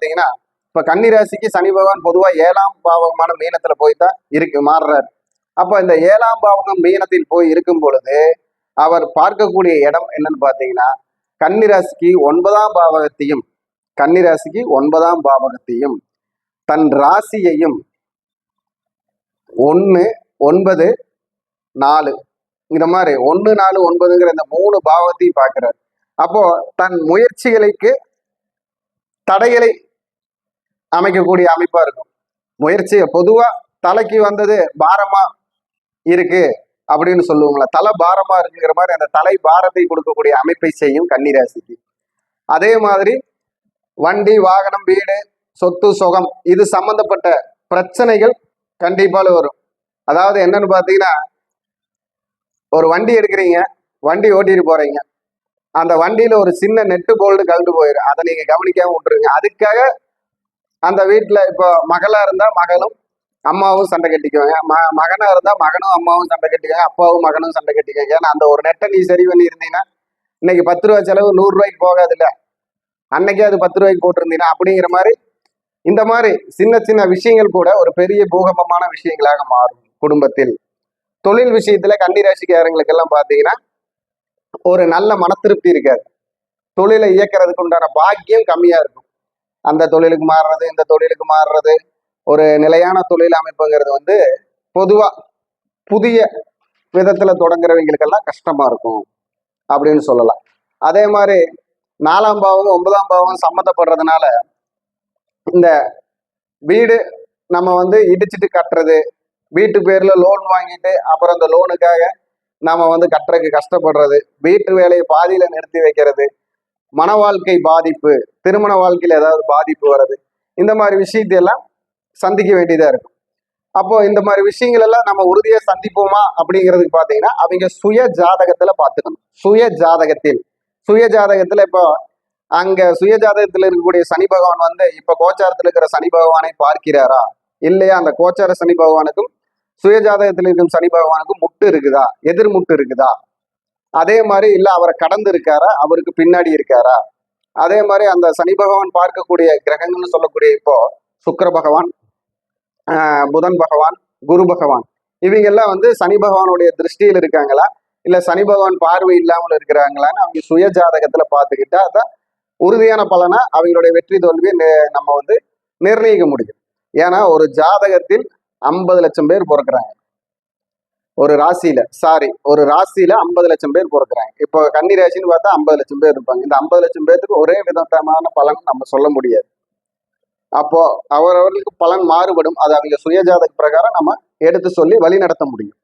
பாத்தீங்கன்னா இப்ப கன்னிராசிக்கு சனி பகவான் பொதுவா 7ஆம் பாவகமான மீனத்துல போய் தான் மாறுறாரு. அப்ப இந்த 7ஆம் பாவகம் மீனத்தில் போய் இருக்கும் பொழுது அவர் பார்க்கக்கூடிய இடம் என்னன்னு பாத்தீங்கன்னா கன்னிராசிக்கு 9ஆம் பாவகத்தையும் கன்னிராசிக்கு 9ஆம் பாவகத்தையும் தன் ராசியையும் 1, 9, 4 இந்த மாதிரி 1, 4, 9ங்கிற இந்த 3 பாவத்தையும் பார்க்கிறார். அப்போ தன் முயற்சிகளுக்கு தடைகளை அமைக்கக்கூடிய அமைப்பா இருக்கும். முயற்சி பொதுவா தலைக்கு வந்தது பாரமா இருக்கு அப்படின்னு சொல்லுவாங்களா, தலை பாரமா இருக்குங்கிற மாதிரி அந்த தலை பாரத்தை கொடுக்கக்கூடிய அமைப்பை செய்யும் கன்னிராசிக்கு. அதே மாதிரி வண்டி வாகனம் வீடு சொத்து சுகம் இது சம்பந்தப்பட்ட பிரச்சனைகள் கண்டிப்பால வரும். அதாவது என்னன்னு பாத்தீங்கன்னா ஒரு வண்டி எடுக்கிறீங்க, வண்டி ஓட்டிட்டு போறீங்க, அந்த வண்டியில ஒரு சின்ன நெட்டு போல்டு கழண்டு போயிடும், அதை நீங்க கவனிக்காம விட்டுருங்க. அதுக்காக அந்த வீட்டுல இப்போ மகளா இருந்தா மகளும் அம்மாவும் சண்டை கட்டிக்குவாங்க, மகனா இருந்தா மகனும் அம்மாவும் சண்டை கட்டிக்குவாங்க, அப்பாவும் மகனும் சண்டை கட்டிக்குவாங்க. ஏன்னா அந்த ஒரு நெட்டை நீ சரி பண்ணி இருந்தீங்கன்னா இன்னைக்கு 10 ரூபா செலவு 100 ரூபாய்க்கு போகாது இல்ல, அன்னைக்கே அது 10 ரூபாய்க்கு போட்டிருந்தீங்கன்னா அப்படிங்கிற மாதிரி இந்த மாதிரி சின்ன சின்ன விஷயங்கள் கூட ஒரு பெரிய பூகம்பமான விஷயங்களாக மாறும் குடும்பத்தில். தொழில் விஷயத்துல கன்னிராசிக்காரங்களுக்கு எல்லாம் பாத்தீங்கன்னா ஒரு நல்ல மன திருப்தி இருக்காது, தொழிலை இயக்கிறதுக்கு உண்டான பாக்கியம் கம்மியா இருக்கும். அந்த தொழிலுக்கு மாறுறது இந்த தொழிலுக்கு மாறுறது, ஒரு நிலையான தொழில் அமைப்புங்கிறது வந்து பொதுவா புதிய விதத்துல தொடங்குறவங்களுக்கெல்லாம் கஷ்டமா இருக்கும் அப்படின்னு சொல்லலாம். அதே மாதிரி 4ஆம் பாவம் 9ஆம் பாவம் சம்மந்தப்படுறதுனால இந்த வீடு நம்ம வந்து இடிச்சிட்டு கட்டுறது, வீட்டு பேர்ல லோன் வாங்கிட்டு அப்புறம் அந்த லோனுக்காக நாம வந்து கட்டுறதுக்கு கஷ்டப்படுறது, வீட்டு வேலையை பாதியில நிறுத்தி வைக்கிறது, மன வாழ்க்கை பாதிப்பு, திருமண வாழ்க்கையில ஏதாவது பாதிப்பு வர்றது, இந்த மாதிரி விஷயத்தையெல்லாம் சந்திக்க வேண்டியதா இருக்கும். அப்போ இந்த மாதிரி விஷயங்கள் எல்லாம் நம்ம உறுதியா சந்திப்போமா அப்படிங்கிறதுக்கு பாத்தீங்கன்னா அவங்க சுய ஜாதகத்துல பாத்துக்கணும். சுய ஜாதகத்துல இப்போ அங்க சுய ஜாதகத்துல இருக்கக்கூடிய சனி பகவான் வந்து இப்ப கோச்சாரத்துல இருக்கிற சனி பகவானை பார்க்கிறாரா இல்லையா, அந்த கோச்சார சனி பகவானுக்கும் சுய ஜாதகத்தில் இருக்கும் சனி பகவானுக்கும் முட்டு இருக்குதா, எதிர்முட்டு இருக்குதா, அதே மாதிரி இல்ல அவரை கடந்து இருக்காரா, அவருக்கு பின்னாடி இருக்காரா, அதே மாதிரி அந்த சனி பகவான் பார்க்கக்கூடிய கிரகங்கள்னு சொல்லக்கூடிய இப்போ சுக்கிர பகவான், புதன் பகவான், குரு பகவான் இவங்க எல்லாம் வந்து சனி பகவானுடைய திருஷ்டியில் இருக்காங்களா இல்ல சனி பகவான் பார்வை இல்லாமல் இருக்கிறாங்களான்னு அவங்க சுய ஜாதகத்துல பார்த்துக்கிட்டா அதான் உறுதியான பலனா அவங்களுடைய வெற்றி தோல்வியை நம்ம வந்து நிர்ணயிக்க முடியும். ஏன்னா ஒரு ஜாதகத்தில் 50 லட்சம் பேர் பிறக்கிறாங்க, ஒரு ராசியில 50 லட்சம் பேர் பிறக்கிறாங்க. இப்போ கன்னி ராசின்னு பார்த்தா 50 லட்சம் பேர் இருப்பாங்க. இந்த 50 லட்சம் பேருக்கு ஒரே விதமான பலன் நம்ம சொல்ல முடியாது. அப்போ அவரவர்களுக்கு பலன் மாறுபடும். அதை அவங்க சுய ஜாதக பிரகாரம் நம்ம எடுத்து சொல்லி வழி நடத்த முடியும்.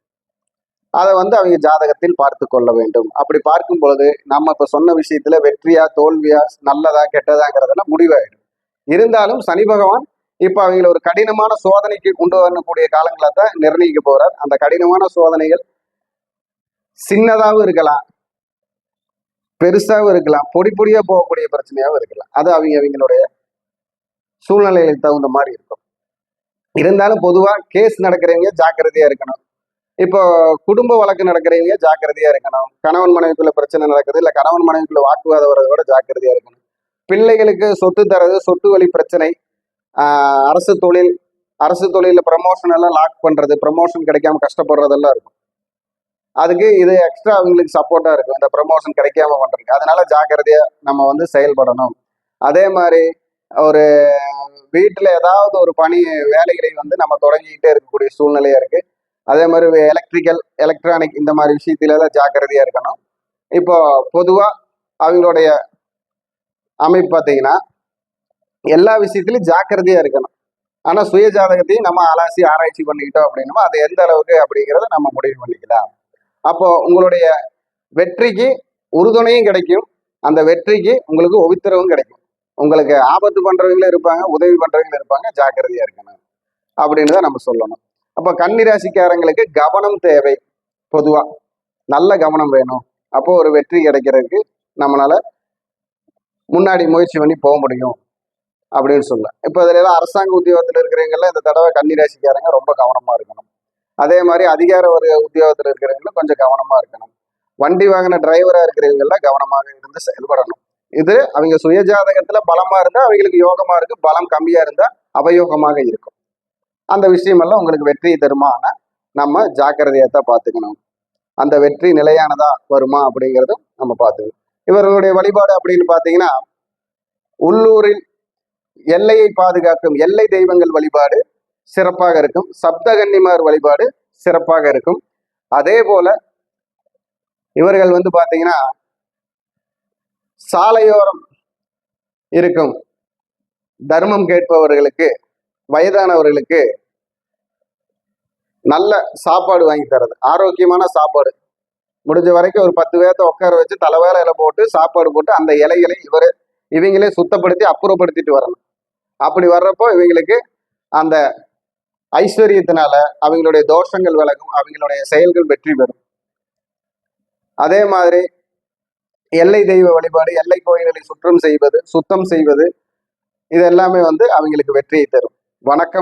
அதை வந்து அவங்க ஜாதகத்தில் பார்த்து கொள்ள வேண்டும். அப்படி பார்க்கும் பொழுது நம்ம இப்ப சொன்ன விஷயத்துல வெற்றியா தோல்வியா நல்லதா கெட்டதாங்கிறதெல்லாம் முடிவாயிடும். இருந்தாலும் சனி பகவான் இப்ப அவங்கள ஒரு கடினமான சோதனைக்கு கொண்டு வரக்கூடிய காலங்களை தான் நிர்ணயிக்க போறார். அந்த கடினமான சோதனைகள் சின்னதாகவும் இருக்கலாம், பெருசாகவும் இருக்கலாம், பொடி பொடியா போகக்கூடிய பிரச்சனையாகவும் இருக்கலாம். அது அவங்களுடைய சூழ்நிலைகளுக்கு தகுந்த மாதிரி இருக்கும். இருந்தாலும் பொதுவா கேஸ் நடக்கிறவங்க ஜாக்கிரதையா இருக்கணும். இப்போ குடும்ப வழக்கு நடக்கிறவங்க ஜாக்கிரதையா இருக்கணும். கணவன் மனைவிக்குள்ள பிரச்சனை நடக்குது, இல்ல கணவன் மனைவிக்குள்ள வாக்குவாதம் வர்றதை விட ஜாக்கிரதையா இருக்கணும். பிள்ளைகளுக்கு சொத்து தரது, சொத்து வழி பிரச்சனை, அரசு தொழில ப்ரமோஷன் எல்லாம் லாக் பண்றது, ப்ரமோஷன் கிடைக்காம கஷ்டப்படுறதெல்லாம் இருக்கும். அதுக்கு இது எக்ஸ்ட்ரா அவங்களுக்கு சப்போர்ட்டா இருக்கும் இந்த ப்ரமோஷன் கிடைக்காம பண்றதுக்கு. அதனால ஜாக்கிரதையா நம்ம வந்து செயல்படணும். அதே மாதிரி ஒரு வீட்டுல ஏதாவது ஒரு பணி வேலைகளை வந்து நம்ம தொடங்கிக்கிட்டே இருக்கக்கூடிய சூழ்நிலையா இருக்கு. அதே மாதிரி எலக்ட்ரானிக் இந்த மாதிரி விஷயத்துல தான் ஜாக்கிரதையா இருக்கணும். இப்போ பொதுவா அவங்களுடைய அமைப்பு பார்த்தீங்கன்னா எல்லா விஷயத்திலையும் ஜாக்கிரதையா இருக்கணும். ஆனா சுய ஜாதகத்தையும் நம்ம அலாசி ஆராய்ச்சி பண்ணிக்கிட்டோம் அப்படின்னா அது எந்த அளவுக்கு அப்படிங்கிறத நம்ம முடிவு பண்ணிக்கலாம். அப்போ உங்களுடைய வெற்றிக்கு உறுதுணையும் கிடைக்கும், அந்த வெற்றிக்கு உங்களுக்கு ஒவித்திரவும் கிடைக்கும். உங்களுக்கு ஆபத்து பண்றவங்களும் இருப்பாங்க, உதவி பண்றவங்களும் இருப்பாங்க. ஜாக்கிரதையா இருக்கணும் அப்படின்னு தான் நம்ம சொல்லணும். அப்போ கன்னி ராசிக்காரங்களுக்கு கவனம் தேவை. பொதுவா நல்ல கவனம் வேணும். அப்போ ஒரு வெற்றி கிடைக்கிறதுக்கு நம்மளால முன்னாடி முயற்சி பண்ணி போக முடியும் அப்படின்னு சொல்லலாம். இப்போ இதுல எல்லாம் அரசாங்க உத்தியோகத்தில் இருக்கிறவங்கெல்லாம் இந்த தடவை கன்னி ராசிக்காரங்க ரொம்ப கவனமா இருக்கணும். அதே மாதிரி அதிகார வர்க்க உத்தியோகத்தில் இருக்கிறவங்களும் கொஞ்சம் கவனமா இருக்கணும். வண்டி வாங்கின டிரைவரா இருக்கிறவங்க எல்லாம் கவனமாக இருந்து செயல்படணும். இது அவங்க சுயஜாதகத்துல பலமா இருந்தா அவங்களுக்கு யோகமா இருக்கு, பலம் கம்மியா இருந்தா அவயோகமாக இருக்கும். அந்த விஷயமெல்லாம் உங்களுக்கு வெற்றி தருமான நம்ம ஜாக்கிரதையா தான் பார்த்துக்கணும். அந்த வெற்றி நிலையானதா வருமா அப்படிங்கிறதும் நம்ம பார்த்துக்கணும். இவர்களுடைய வழிபாடு அப்படின்னு பார்த்தீங்கன்னா, உள்ளூரில் எல்லையை பாதுகாக்கும் எல்லை தெய்வங்கள் வழிபாடு சிறப்பாக இருக்கும். சப்தகன்னிமார் வழிபாடு சிறப்பாக இருக்கும். அதே போல இவர்கள் வந்து பார்த்தீங்கன்னா, சாலையோரம் இருக்கும் தர்மம் கேட்பவர்களுக்கு, வயதானவர்களுக்கு நல்ல சாப்பாடு வாங்கி தரது, ஆரோக்கியமான சாப்பாடு முடிஞ்ச வரைக்கும் ஒரு 10 பேர்த்த உட்கார வச்சு தலைவேலை இலை போட்டு சாப்பாடு போட்டு அந்த இலைகளை இவங்களே சுத்தப்படுத்தி அப்புறப்படுத்திட்டு வரணும். அப்படி வர்றப்போ இவங்களுக்கு அந்த ஐஸ்வர்யத்தினால அவங்களுடைய தோஷங்கள் விலகும், அவங்களுடைய செயல்கள் வெற்றி பெறும். அதே மாதிரி எல்லை தெய்வ வழிபாடு, எல்லை கோயில்களை சுத்தம் செய்வது இது எல்லாமே வந்து அவங்களுக்கு வெற்றியை தரும். வணக்கம்.